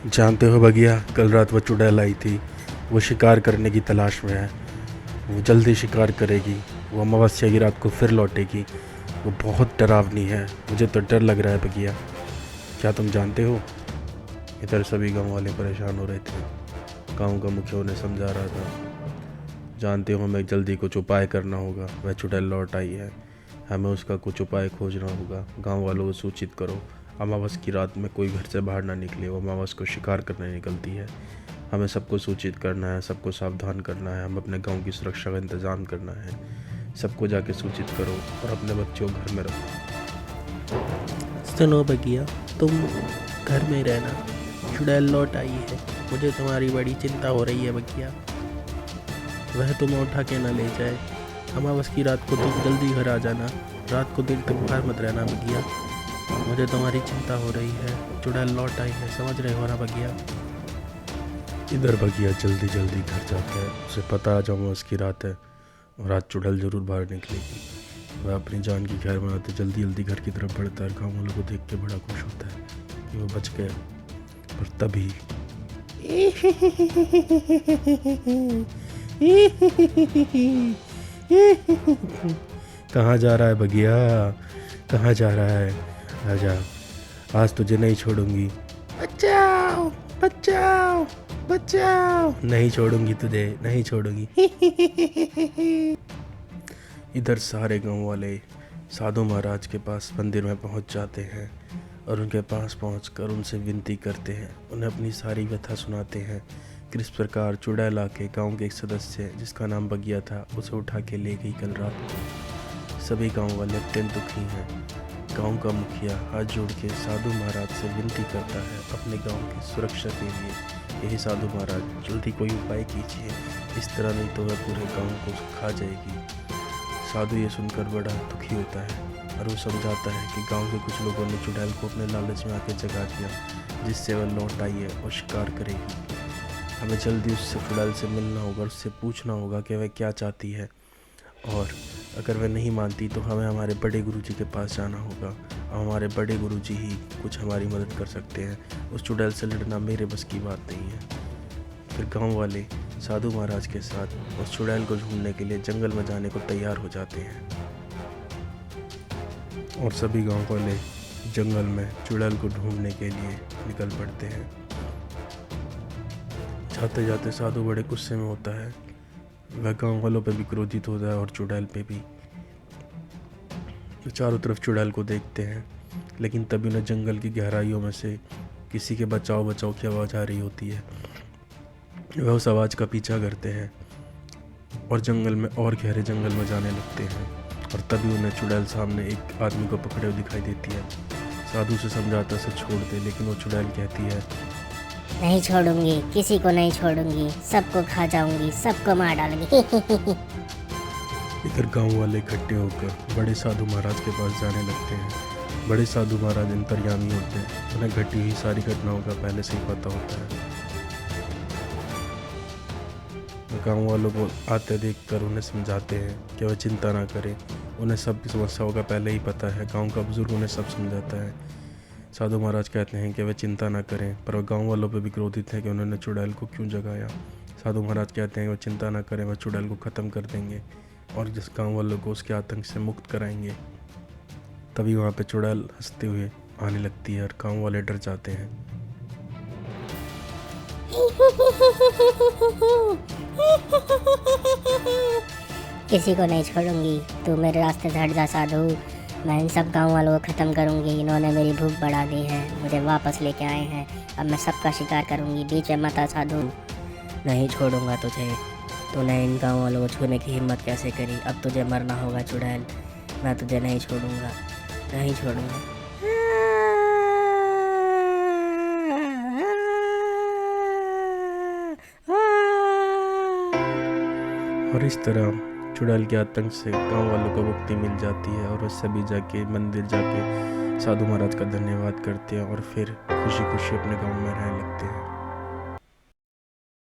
जानते हो बगिया, कल रात वो चुड़ैल आई थी। वो शिकार करने की तलाश में है। वो जल्दी शिकार करेगी। वो अमावस्या की रात को फिर लौटेगी। वो बहुत डरावनी है। मुझे तो डर लग रहा है बगिया। क्या तुम जानते हो? इधर सभी गांव वाले परेशान हो रहे थे। गांव का मुखिया उन्हें समझा रहा था। जानते हो, हमें जल्दी कुछ उपाय करना होगा। वह चुड़ैल लौट आई है। हमें उसका कुछ उपाय खोजना होगा। गांव वालों को सूचित करो। अमावस की रात में कोई घर से बाहर ना निकले। वो अमावस को शिकार करने निकलती है। हमें सबको सूचित करना है, सबको सावधान करना है। हम अपने गांव की सुरक्षा का इंतज़ाम करना है। सबको जाके सूचित करो और अपने बच्चों को घर में रखो। सुनो बगिया, तुम घर में रहना। चुड़ैल लौट आई है। मुझे तुम्हारी बड़ी चिंता हो रही है बगिया। वह तुम्हें उठा के ना ले जाए। अमावस की रात को तुम जल्दी घर आ जाना। रात को देर तक बाहर मत रहना बगिया। मुझे तुम्हारी चिंता हो रही है। चुड़ैल लौट आई है, समझ रहे हो ना बगिया? इधर बगिया जल्दी जल्दी घर जाता है। उसे पता है आज अमावस की रात है और आज चुड़ैल जरूर बाहर निकलेगी। वह अपनी जान की खैर मनाते जल्दी जल्दी घर की तरफ बढ़ता है। गाँव वालों को देख के बड़ा खुश होता है कि वो बच गया। पर तभी कहाँ जा रहा है बगिया? कहाँ जा रहा है? राजा, आज तुझे नहीं छोड़ूंगी। बचाओ बचाओ बचाओ, नहीं छोड़ूंगी तुझे, नहीं छोड़ूंगी। इधर सारे गांव वाले साधु महाराज के पास मंदिर में पहुंच जाते हैं और उनके पास पहुंचकर उनसे विनती करते हैं। उन्हें अपनी सारी व्यथा सुनाते हैं। किस प्रकार चुड़ैल आके गांव के एक सदस्य जिसका नाम बगिया था उसे उठा के ले गई कल रात को। सभी गांव वाले अत्यंत दुखी हैं। गांव का मुखिया हाथ जोड़ के साधु महाराज से विनती करता है अपने गांव की सुरक्षा के लिए। यही साधु महाराज, जल्दी कोई उपाय कीजिए, इस तरह नहीं तो वह पूरे गांव को खा जाएगी। साधु ये सुनकर बड़ा दुखी होता है और वो समझाता है कि गांव के कुछ लोगों ने चुड़ैल को अपने लालच में आके जगा दिया, जिससे वह लौट आई है और शिकार करेगी। हमें जल्दी उससे चुड़ैल से मिलना होगा, उससे पूछना होगा कि वह क्या चाहती है, और अगर वह नहीं मानती तो हमें हमारे बड़े गुरुजी के पास जाना होगा। और हमारे बड़े गुरुजी ही कुछ हमारी मदद कर सकते हैं। उस चुड़ैल से लड़ना मेरे बस की बात नहीं है। फिर गांव वाले साधु महाराज के साथ उस चुड़ैल को ढूंढने के लिए जंगल में जाने को तैयार हो जाते हैं और सभी गांव वाले जंगल में चुड़ैल को ढूंढने के लिए निकल पड़ते हैं। जाते जाते साधु बड़े गुस्से में होता है। वह गांव वालों पे भी क्रोधित होता है और चुड़ैल पे भी। तो चारों तरफ चुड़ैल को देखते हैं, लेकिन तभी उन्हें जंगल की गहराइयों में से किसी के बचाओ बचाओ की आवाज़ आ रही होती है। वह उस आवाज़ का पीछा करते हैं और जंगल में और गहरे जंगल में जाने लगते हैं। और तभी उन्हें चुड़ैल सामने एक आदमी को पकड़े हुए दिखाई देती है। साधु से समझाता है उसे छोड़ दे, लेकिन वो चुड़ैल कहती है, नहीं छोड़ूंगी, किसी को नहीं छोड़ूंगी, सबको खा जाऊंगी, सबको मार डालूंगी। इधर गांव वाले इकट्ठे होकर बड़े साधु महाराज के पास जाने लगते हैं। बड़े साधु महाराज अंतर्यामी होते हैं। उन्हें घटी हुई सारी घटनाओं का पहले से ही पता होता है। गांव वालों को आते देखकर उन्हें समझाते हैं कि वह चिंता ना करें। उन्हें सब की समस्याओं का पहले ही पता है। गांव का बुजुर्ग उन्हें सब समझाता है। साधु महाराज कहते हैं कि वे चिंता ना करें, पर वह गांव वालों पर भी क्रोधित है कि उन्होंने चुड़ैल को क्यों जगाया। साधु महाराज कहते हैं कि वह चिंता ना करें, वह चुड़ैल को ख़त्म कर देंगे और जिस गांव वालों को उसके आतंक से मुक्त कराएंगे। तभी वहाँ पे चुड़ैल हंसते हुए आने लगती है और गांव वाले डर जाते हैं। किसी को नहीं छोड़ूंगी, तू मेरे रास्ते से हट जा साधु। मैं इन सब गांव वालों को ख़त्म करूंगी। इन्होंने मेरी भूख बढ़ा दी है, मुझे वापस लेके आए हैं। अब मैं सबका शिकार करूंगी। बीच में मत आ साधु। नहीं छोड़ूंगा तुझे। तूने इन गाँव वालों को छूने की हिम्मत कैसे करी? अब तुझे मरना होगा चुड़ैल। मैं तुझे नहीं छोड़ूंगा, नहीं छोड़ूंगा। और इस तरह चुड़ैल के आतंक से गांव वालों को मुक्ति मिल जाती है और वे सभी जाके मंदिर जाके साधु महाराज का धन्यवाद करते हैं और फिर खुशी खुशी अपने गांव में रहने लगते हैं।